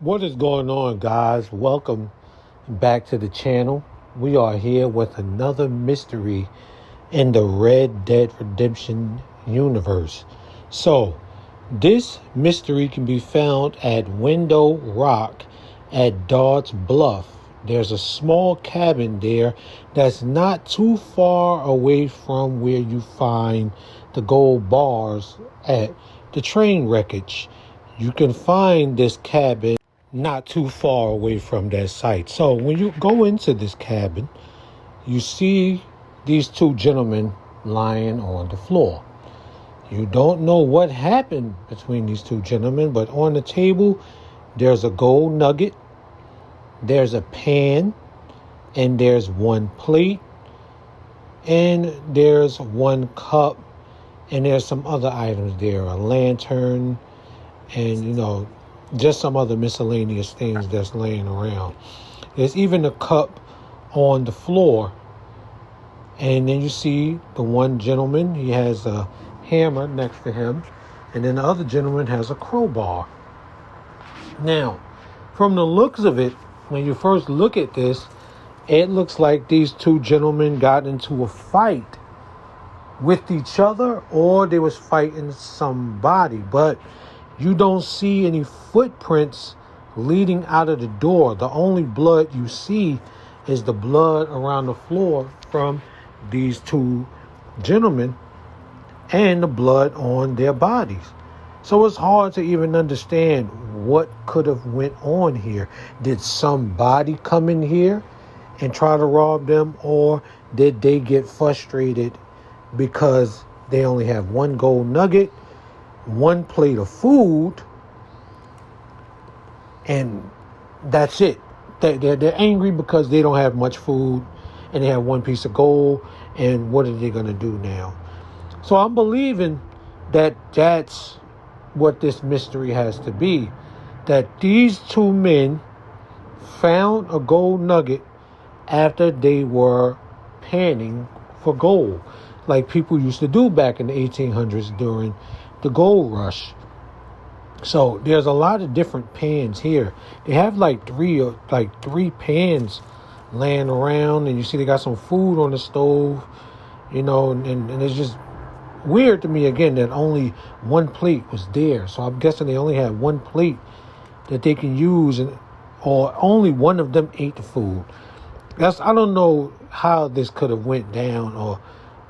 What is going on, guys? Welcome back to the channel. We are here with another mystery in the Red Dead Redemption universe. So, this mystery can be found at Window Rock at Dobbs Bluff. There's a small cabin there that's not too far away from where you find the gold bars at the train wreckage. You can find this cabin not too far away from that site. So when you go into this cabin, you see these two gentlemen lying on the floor. You don't know what happened between these two gentlemen, but on the table, there's a gold nugget, there's a pan, and there's one plate, and there's one cup, and there's some other items there, a lantern, and just some other miscellaneous things that's laying around. There's even a cup on the floor. And then you see the one gentleman, he has a hammer next to him. And then the other gentleman has a crowbar. Now, from the looks of it, when you first look at this, it looks like these two gentlemen got into a fight with each other, or they was fighting somebody. But you don't see any footprints leading out of the door. The only blood you see is the blood around the floor from these two gentlemen and the blood on their bodies. So it's hard to even understand what could have went on here. Did somebody come in here and try to rob them, or did they get frustrated because they only have one gold nugget, one plate of food, and that's it? They're angry because they don't have much food and they have one piece of gold, and what are they going to do now? So I'm believing that that's what this mystery has to be, that these two men found a gold nugget after they were panning for gold, like people used to do back in the 1800s during the gold rush. So there's a lot of different pans here. They have like three pans laying around, and you see they got some food on the stove, and it's just weird to me again that only one plate was there. So I'm guessing they only had one plate that they can use, or only one of them ate the food. I don't know how this could have went down, or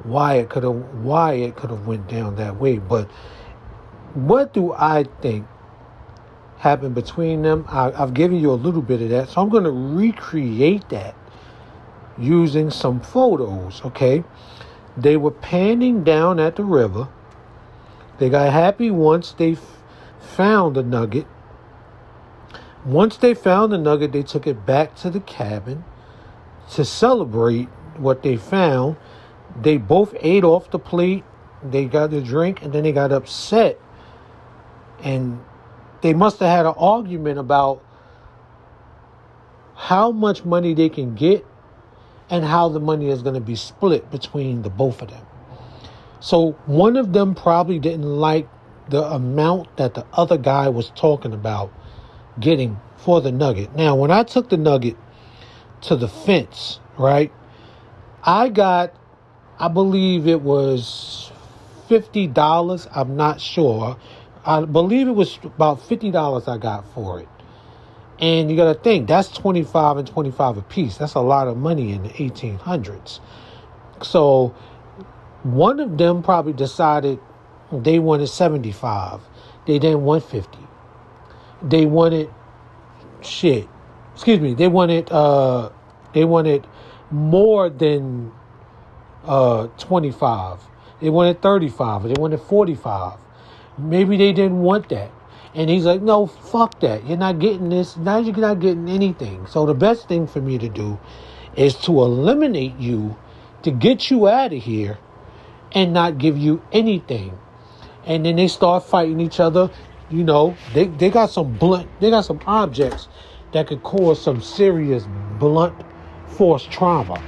why it could have went down that way, but what do I think happened between them? I've given you a little bit of that, so I'm going to recreate that using some photos, okay? They were panning down at the river. They got happy once they found the nugget. Once they found the nugget, they took it back to the cabin to celebrate what they found. They both ate off the plate. They got their drink, and then they got upset. And they must have had an argument about how much money they can get and how the money is going to be split between the both of them. So one of them probably didn't like the amount that the other guy was talking about getting for the nugget. Now, when I took the nugget to the fence, right, I believe it was $50. I'm not sure. I believe it was about $50 I got for it. And you got to think, that's 25 and 25 a piece. That's a lot of money in the 1800s. So one of them probably decided they wanted 75. They didn't want 50. They wanted they wanted more than 25. They wanted 35. They wanted 45. Maybe they didn't want that. And he's like, no, fuck that. You're not getting this. Now you're not getting anything. So the best thing for me to do is to eliminate you, to get you out of here, and not give you anything. And then they start fighting each other. They got some objects that could cause some serious blunt force trauma.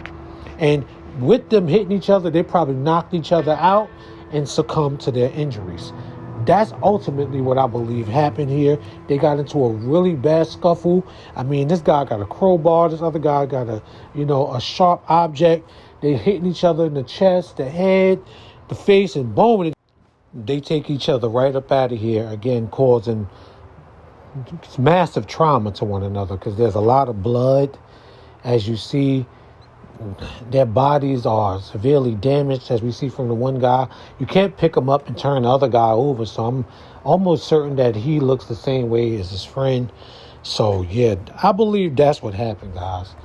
And with them hitting each other, they probably knocked each other out and succumbed to their injuries. That's ultimately what I believe happened here. They got into a really bad scuffle. I mean, this guy got a crowbar. This other guy got a sharp object. They hitting each other in the chest, the head, the face, and boom. They take each other right up out of here, again, causing massive trauma to one another because there's a lot of blood. As you see, their bodies are severely damaged, as we see from the one guy. You can't pick him up and turn the other guy over, so I'm almost certain that he looks the same way as his friend. So, yeah, I believe that's what happened, guys.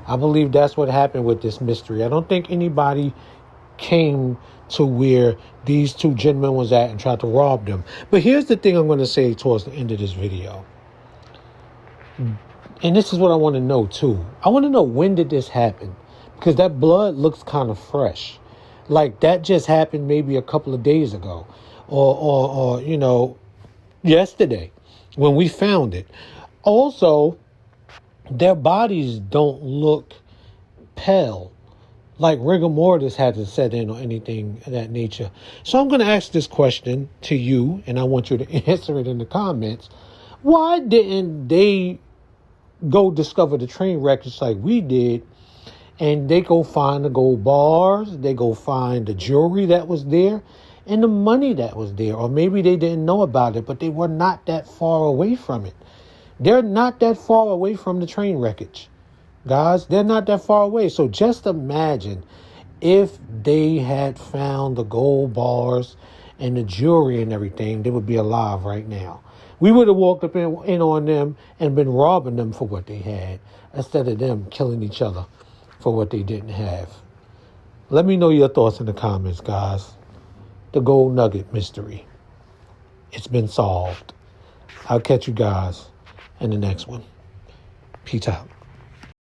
I believe that's what happened with this mystery. I don't think anybody came to where these two gentlemen was at and tried to rob them. But here's the thing I'm going to say towards the end of this video. And this is what I want to know, too. I want to know, when did this happen? Because that blood looks kind of fresh. Like that just happened maybe a couple of days ago. Or yesterday when we found it. Also, their bodies don't look pale. Like rigor mortis hasn't set in or anything of that nature. So I'm going to ask this question to you, and I want you to answer it in the comments. Why didn't they go discover the train wreckage like we did, and they go find the gold bars, they go find the jewelry that was there, and the money that was there? Or maybe they didn't know about it, but they were not that far away from it. They're not that far away from the train wreckage. Guys, they're not that far away. So just imagine if they had found the gold bars and the jewelry and everything, they would be alive right now. We would have walked up in on them and been robbing them for what they had, instead of them killing each other for what they didn't have. Let me know your thoughts in the comments, guys. The gold nugget mystery. It's been solved. I'll catch you guys in the next one. Peace out.